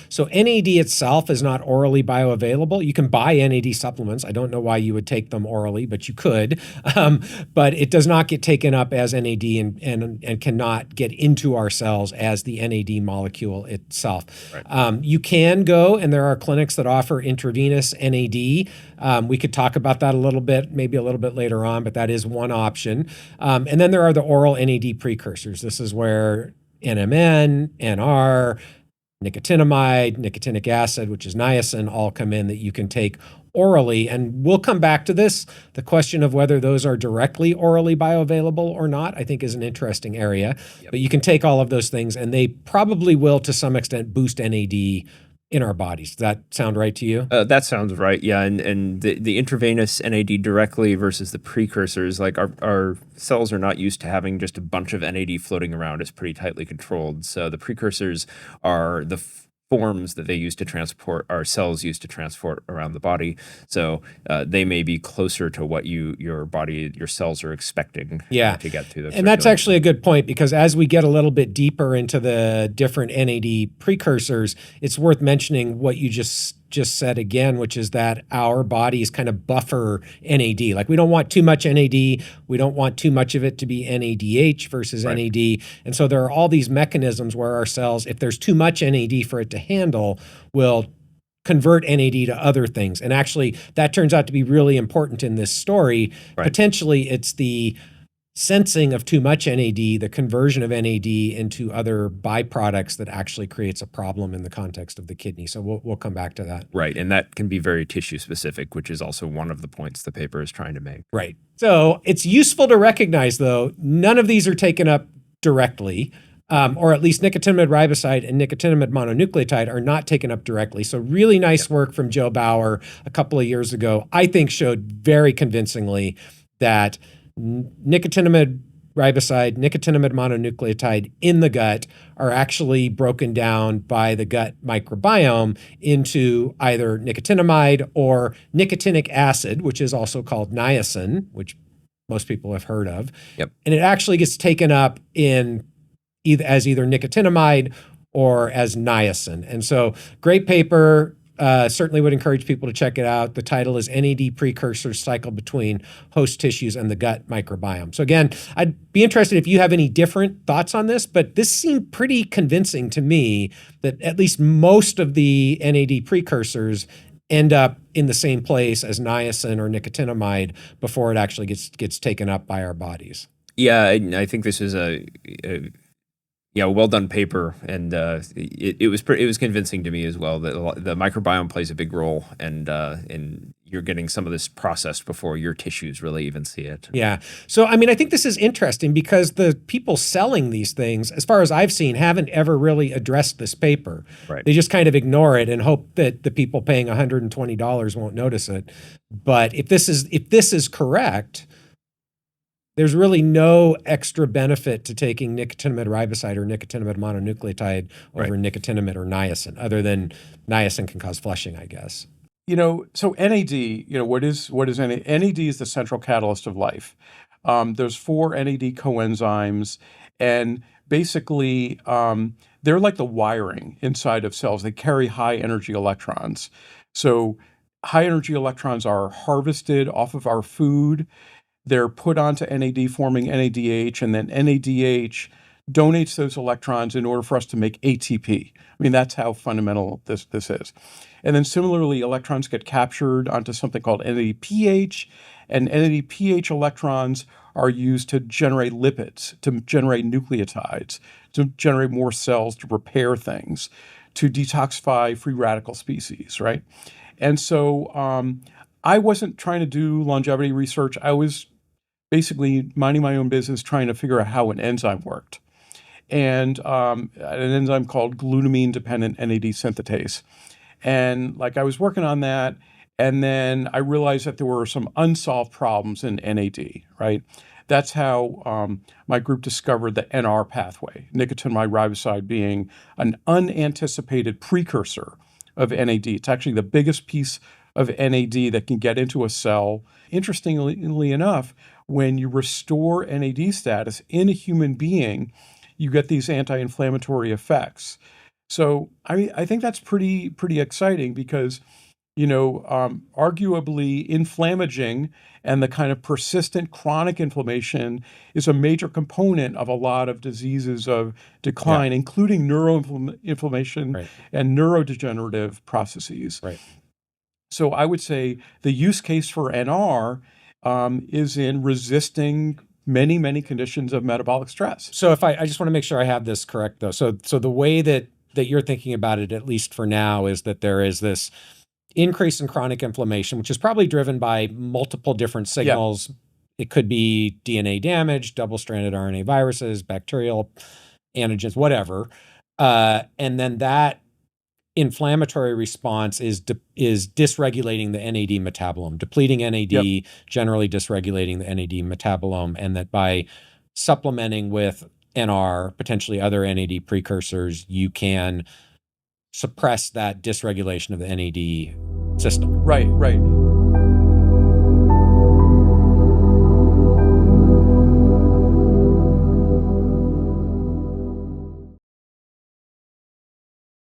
So NAD itself is not orally bioavailable. You can buy NAD supplements. I don't know why you would take them orally, but you could. But it does not get taken up as NAD and cannot get into our cells as the NAD molecule itself. Right. You can go, and there are clinics that offer intravenous NAD. We could talk about that a little bit, maybe a little bit later on, but that is one option. And then there are the oral NAD precursors. This is where NMN, NR, nicotinamide, nicotinic acid, which is niacin, all come in that you can take orally. And we'll come back to this. The question of whether those are directly orally bioavailable or not, I think is an interesting area. Yep. But you can take all of those things, and they probably will, to some extent, boost NAD in our bodies. Does that sound right to you? That sounds right. Yeah. And the intravenous NAD directly versus the precursors, like our cells are not used to having just a bunch of NAD floating around. It's pretty tightly controlled. So the precursors are the forms that they use to transport, our cells use to transport around the body. So they may be closer to what your body, your cells are expecting to get through the And that's actually a good point, because as we get a little bit deeper into the different NAD precursors, it's worth mentioning what you just said again, which is that our bodies kind of buffer NAD. Like, we don't want too much NAD. We don't want too much of it to be NADH versus NAD. And so there are all these mechanisms where our cells, if there's too much NAD for it to handle, will convert NAD to other things. And actually, that turns out to be really important in this story. Right. Potentially, it's the sensing of too much NAD, the conversion of NAD into other byproducts, that actually creates a problem in the context of the kidney. So we'll come back to that. Right. And that can be very tissue specific, which is also one of the points the paper is trying to make. Right. So it's useful to recognize, though, none of these are taken up directly, or at least nicotinamide riboside and nicotinamide mononucleotide are not taken up directly. So really nice work from Joe Bauer a couple of years ago, I think, showed very convincingly that nicotinamide riboside, nicotinamide mononucleotide in the gut are actually broken down by the gut microbiome into either nicotinamide or nicotinic acid, which is also called niacin, which most people have heard of. Yep. And it actually gets taken up in as either nicotinamide or as niacin. And so, great paper. Certainly would encourage people to check it out. The title is NAD Precursors Cycle Between Host Tissues and the Gut Microbiome. So again, I'd be interested if you have any different thoughts on this, but this seemed pretty convincing to me that at least most of the NAD precursors end up in the same place as niacin or nicotinamide before it actually gets taken up by our bodies. Yeah, I think this is a well done paper, and it was convincing to me as well that the microbiome plays a big role, and you're getting some of this processed before your tissues really even see it. Yeah. So, I mean, I think this is interesting because the people selling these things, as far as I've seen, haven't ever really addressed this paper. Right. They just kind of ignore it and hope that the people paying $120 won't notice it. But if this is correct, there's really no extra benefit to taking nicotinamide riboside or nicotinamide mononucleotide over nicotinamide or niacin, other than niacin can cause flushing, I guess. So NAD, what is NAD? NAD is the central catalyst of life. There's 4 NAD coenzymes, and basically they're like the wiring inside of cells. They carry high energy electrons. So high energy electrons are harvested off of our food. They're put onto NAD, forming NADH, and then NADH donates those electrons in order for us to make ATP. I mean, that's how fundamental this is. And then similarly, electrons get captured onto something called NADPH, and NADPH electrons are used to generate lipids, to generate nucleotides, to generate more cells, to repair things, to detoxify free radical species, right? And so I wasn't trying to do longevity research. I was basically minding my own business, trying to figure out how an enzyme worked. And an enzyme called glutamine-dependent NAD synthetase. And I was working on that, and then I realized that there were some unsolved problems in NAD, right? That's how my group discovered the NR pathway, nicotinamide riboside being an unanticipated precursor of NAD. It's actually the biggest piece of NAD that can get into a cell. Interestingly enough, when you restore NAD status in a human being, you get these anti-inflammatory effects. So I think that's pretty exciting because, arguably inflammaging and the kind of persistent chronic inflammation is a major component of a lot of diseases of decline, including neuroinflammation Right. and neurodegenerative processes. Right. So I would say the use case for NR is in resisting many conditions of metabolic stress. So if I just want to make sure I have this correct though. So the way that you're thinking about it, at least for now, is that there is this increase in chronic inflammation, which is probably driven by multiple different signals. It could be DNA damage, double-stranded RNA viruses, bacterial antigens, whatever. And then that inflammatory response is dysregulating the NAD metabolome, depleting NAD, generally dysregulating the NAD metabolome, and that by supplementing with NR, potentially other NAD precursors, you can suppress that dysregulation of the NAD system. Right.